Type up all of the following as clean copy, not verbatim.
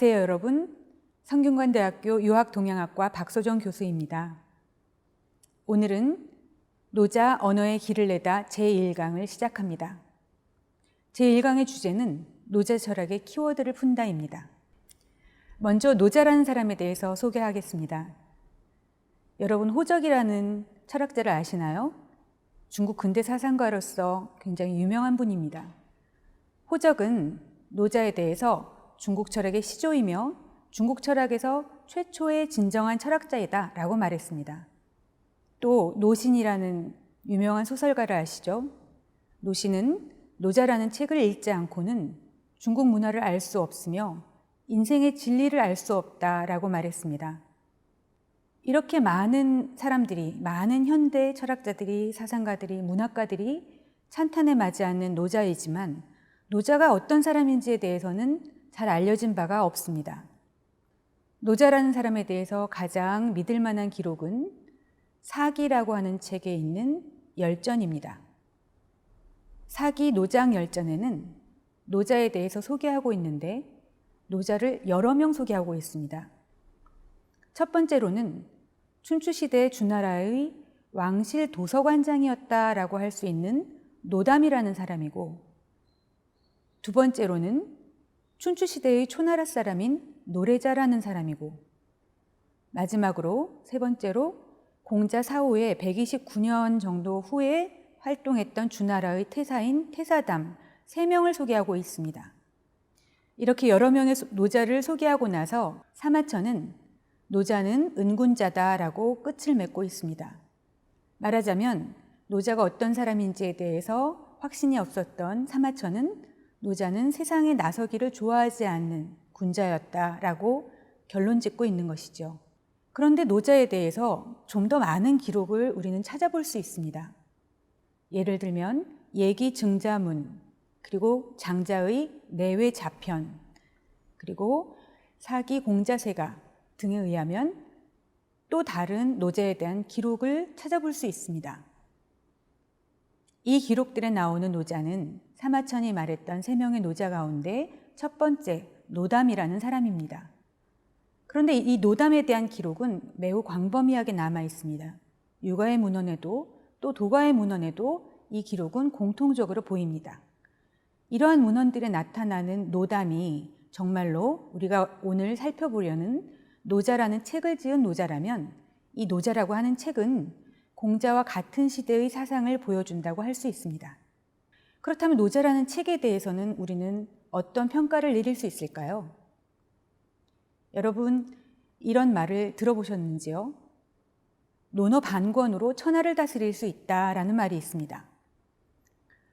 안녕하세요, 여러분. 성균관대학교 유학동양학과 박소정 교수입니다. 오늘은 노자 언어의 길을 내다 제1강을 시작합니다. 제1강의 주제는 노자 철학의 키워드를 푼다입니다. 먼저 노자라는 사람에 대해서 소개하겠습니다. 여러분, 호적이라는 철학자를 아시나요? 중국 근대 사상가로서 굉장히 유명한 분입니다. 호적은 노자에 대해서 중국 철학의 시조이며 중국 철학에서 최초의 진정한 철학자이다 라고 말했습니다. 또 노신이라는 유명한 소설가를 아시죠? 노신은 노자라는 책을 읽지 않고는 중국 문화를 알 수 없으며 인생의 진리를 알 수 없다라고 말했습니다. 이렇게 많은 사람들이, 많은 현대 철학자들이, 사상가들이, 문학가들이 찬탄에 맞이하는 노자이지만 노자가 어떤 사람인지에 대해서는 잘 알려진 바가 없습니다. 노자라는 사람에 대해서 가장 믿을 만한 기록은 사기라고 하는 책에 있는 열전입니다. 사기 노장 열전에는 노자에 대해서 소개하고 있는데 노자를 여러 명 소개하고 있습니다. 첫 번째로는 춘추시대 주나라의 왕실 도서관장이었다라고 할 수 있는 노담이라는 사람이고, 두 번째로는 춘추시대의 초나라 사람인 노래자라는 사람이고, 마지막으로 세 번째로 공자 사후에 129년 정도 후에 활동했던 주나라의 태사인 태사담 3명을 소개하고 있습니다. 이렇게 여러 명의 노자를 소개하고 나서 사마천은 노자는 은군자다라고 끝을 맺고 있습니다. 말하자면 노자가 어떤 사람인지에 대해서 확신이 없었던 사마천은 노자는 세상에 나서기를 좋아하지 않는 군자였다라고 결론 짓고 있는 것이죠. 그런데 노자에 대해서 좀 더 많은 기록을 우리는 찾아볼 수 있습니다. 예를 들면 예기 증자문, 그리고 장자의 내외 자편, 그리고 사기 공자세가 등에 의하면 또 다른 노자에 대한 기록을 찾아볼 수 있습니다. 이 기록들에 나오는 노자는 사마천이 말했던 3명의 노자 가운데 첫 번째 노담이라는 사람입니다. 그런데 이 노담에 대한 기록은 매우 광범위하게 남아 있습니다. 유가의 문헌에도 또 도가의 문헌에도 이 기록은 공통적으로 보입니다. 이러한 문헌들에 나타나는 노담이 정말로 우리가 오늘 살펴보려는 노자라는 책을 지은 노자라면 이 노자라고 하는 책은 공자와 같은 시대의 사상을 보여준다고 할 수 있습니다. 그렇다면 노자라는 책에 대해서는 우리는 어떤 평가를 내릴 수 있을까요? 여러분, 이런 말을 들어보셨는지요? 논어 반권으로 천하를 다스릴 수 있다라는 말이 있습니다.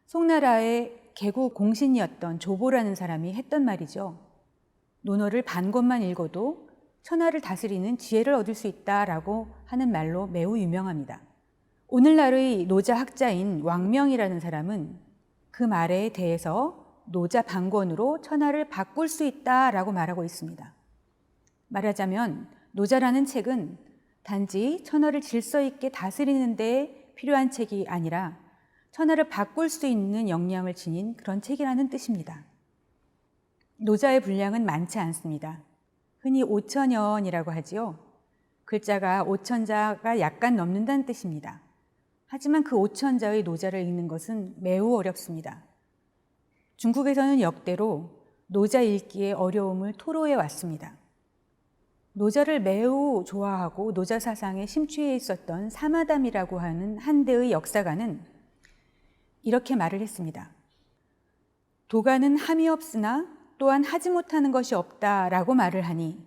송나라의 개국 공신이었던 조보라는 사람이 했던 말이죠. 논어를 반권만 읽어도 천하를 다스리는 지혜를 얻을 수 있다라고 하는 말로 매우 유명합니다. 오늘날의 노자 학자인 왕명이라는 사람은 그 말에 대해서 노자 반권으로 천하를 바꿀 수 있다라고 말하고 있습니다. 말하자면 노자라는 책은 단지 천하를 질서 있게 다스리는 데 필요한 책이 아니라 천하를 바꿀 수 있는 역량을 지닌 그런 책이라는 뜻입니다. 노자의 분량은 많지 않습니다. 흔히 5천연이라고 하지요. 글자가 5천자가 약간 넘는다는 뜻입니다. 하지만 그 5천자의 노자를 읽는 것은 매우 어렵습니다. 중국에서는 역대로 노자 읽기의 어려움을 토로해 왔습니다. 노자를 매우 좋아하고 노자 사상에 심취해 있었던 사마담이라고 하는 한대의 역사가는 이렇게 말을 했습니다. 도가는 함이 없으나 또한 하지 못하는 것이 없다라고 말을 하니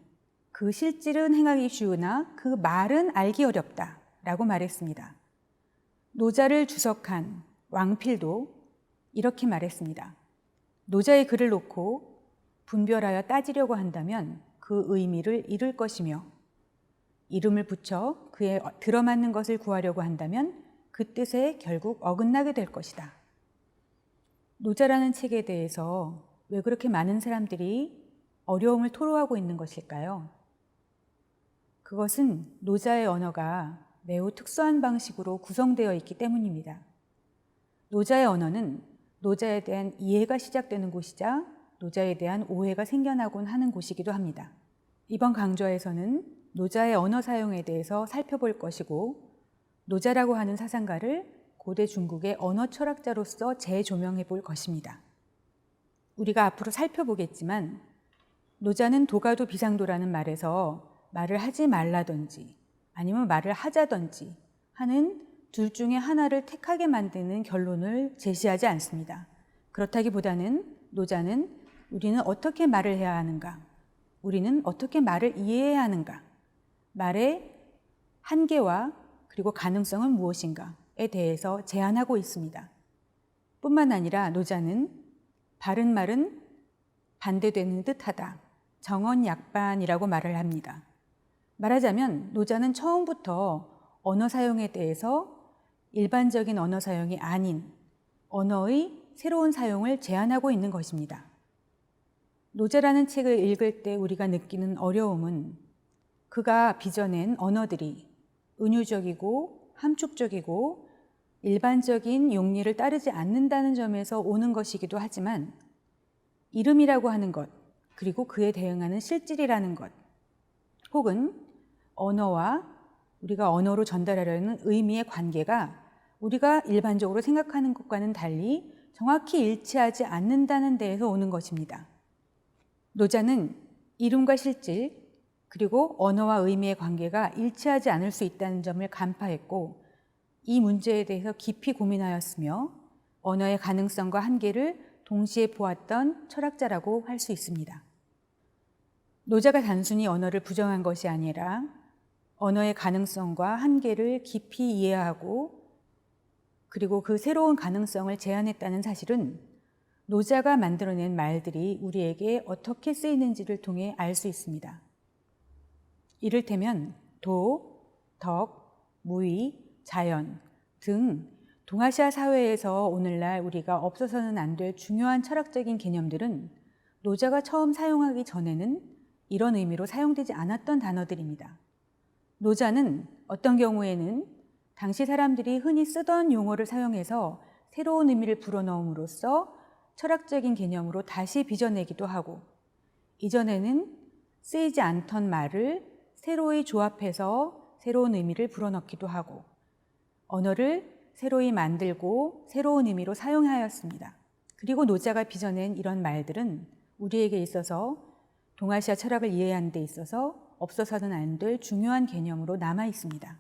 그 실질은 행하기 쉬우나 그 말은 알기 어렵다라고 말했습니다. 노자를 주석한 왕필도 이렇게 말했습니다. 노자의 글을 놓고 분별하여 따지려고 한다면 그 의미를 잃을 것이며 이름을 붙여 그에 들어맞는 것을 구하려고 한다면 그 뜻에 결국 어긋나게 될 것이다. 노자라는 책에 대해서 왜 그렇게 많은 사람들이 어려움을 토로하고 있는 것일까요? 그것은 노자의 언어가 매우 특수한 방식으로 구성되어 있기 때문입니다. 노자의 언어는 노자에 대한 이해가 시작되는 곳이자 노자에 대한 오해가 생겨나곤 하는 곳이기도 합니다. 이번 강좌에서는 노자의 언어 사용에 대해서 살펴볼 것이고, 노자라고 하는 사상가를 고대 중국의 언어 철학자로서 재조명해 볼 것입니다. 우리가 앞으로 살펴보겠지만 노자는 도가도 비상도라는 말에서 말을 하지 말라든지 아니면 말을 하자든지 하는 둘 중에 하나를 택하게 만드는 결론을 제시하지 않습니다. 그렇다기보다는 노자는 우리는 어떻게 말을 해야 하는가, 우리는 어떻게 말을 이해해야 하는가, 말의 한계와 그리고 가능성은 무엇인가에 대해서 제안하고 있습니다. 뿐만 아니라 노자는 바른 말은 반대되는 듯하다, 정언약반이라고 말을 합니다. 말하자면 노자는 처음부터 언어 사용에 대해서 일반적인 언어 사용이 아닌 언어의 새로운 사용을 제안하고 있는 것입니다. 노자라는 책을 읽을 때 우리가 느끼는 어려움은 그가 빚어낸 언어들이 은유적이고 함축적이고 일반적인 용리를 따르지 않는다는 점에서 오는 것이기도 하지만, 이름이라고 하는 것, 그리고 그에 대응하는 실질이라는 것, 혹은 언어와 우리가 언어로 전달하려는 의미의 관계가 우리가 일반적으로 생각하는 것과는 달리 정확히 일치하지 않는다는 데에서 오는 것입니다. 노자는 이름과 실질, 그리고 언어와 의미의 관계가 일치하지 않을 수 있다는 점을 간파했고, 이 문제에 대해서 깊이 고민하였으며 언어의 가능성과 한계를 동시에 보았던 철학자라고 할 수 있습니다. 노자가 단순히 언어를 부정한 것이 아니라 언어의 가능성과 한계를 깊이 이해하고 그리고 그 새로운 가능성을 제안했다는 사실은 노자가 만들어낸 말들이 우리에게 어떻게 쓰이는지를 통해 알 수 있습니다. 이를테면 도, 덕, 무의, 자연 등 동아시아 사회에서 오늘날 우리가 없어서는 안 될 중요한 철학적인 개념들은 노자가 처음 사용하기 전에는 이런 의미로 사용되지 않았던 단어들입니다. 노자는 어떤 경우에는 당시 사람들이 흔히 쓰던 용어를 사용해서 새로운 의미를 불어넣음으로써 철학적인 개념으로 다시 빚어내기도 하고, 이전에는 쓰이지 않던 말을 새로이 조합해서 새로운 의미를 불어넣기도 하고, 언어를 새로이 만들고 새로운 의미로 사용하였습니다. 그리고 노자가 빚어낸 이런 말들은 우리에게 있어서 동아시아 철학을 이해하는 데 있어서 없어서는 안 될 중요한 개념으로 남아 있습니다.